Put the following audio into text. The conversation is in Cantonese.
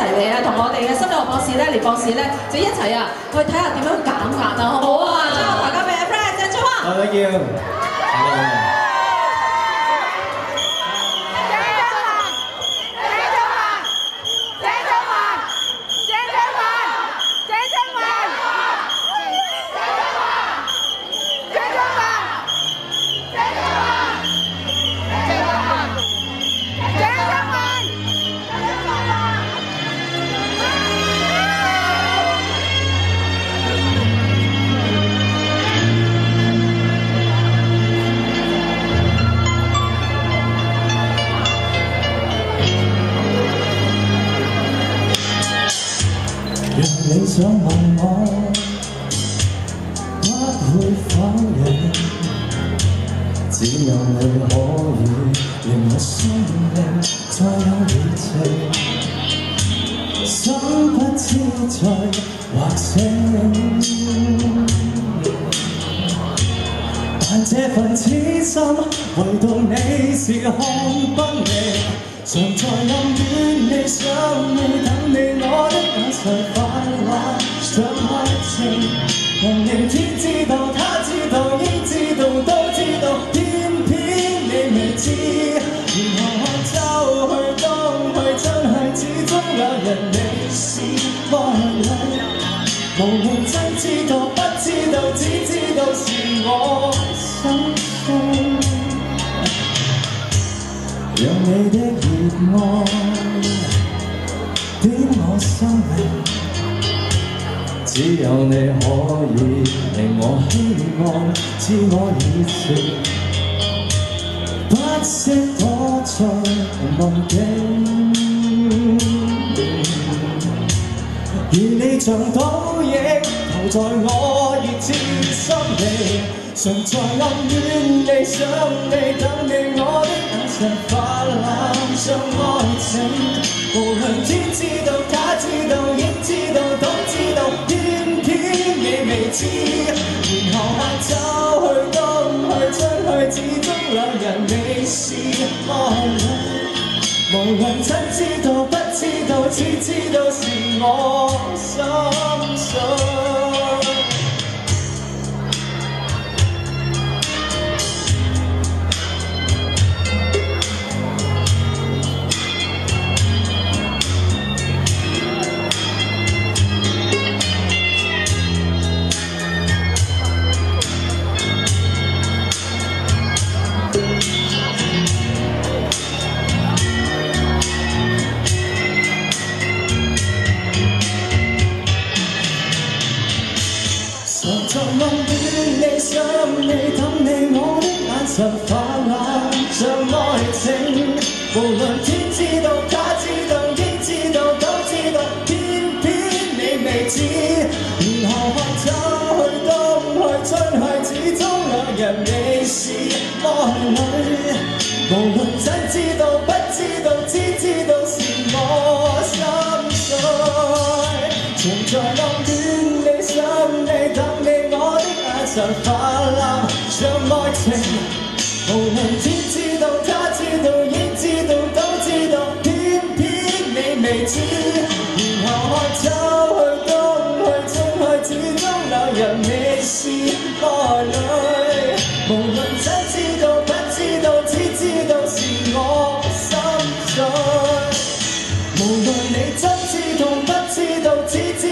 齊嚟啊，同我哋嘅心理學博士咧，李博士咧，就一齊啊，去睇下點樣減壓啊，好唔好啊？將個台交俾阿 Fred 鄭中華。Thank you。你想問我，不會否認，只有你可以令我生命再有理性，心不知醉或醒。但這份痴心，唯獨你是看不明。常在暗戀你、想你、等你，我的眼神泛濫像愛情。明明天知道，他知道，應知道，都知道，偏偏你未知。然後秋去冬去春去，始終兩人未是愛侶。無論真知道不知道，只知道是我心碎。讓你的熱愛點我生命，只有你可以令我希望知我已情，不惜躲在夢境。而你像倒影投在我熱切心靈，常在暗戀你、想你、等你，我的眼神泛濫像愛情。無論天知道、他知道、應知道、都知道，偏偏你未知。然後秋去冬去春去，始終兩人未是愛侶。無論真知道不知道，只知道是我心碎。常在暗戀你、想你、等你，我的眼神泛濫像愛情。無論天知道、他知道、應知道、都知道，偏偏你未知。然後秋去冬去春去，始終兩人未是愛侶。無論真知道不知道，只知道是我心碎。常在暗戀你、想你、等你，我的眼神泛濫像愛情。無論天知道、他知道、應知道、都知道，偏偏你未知。然後秋去冬去春去，始終兩人未是愛侶。無論真知道不知道，只知道是我心碎。無論你真知道不知道，只知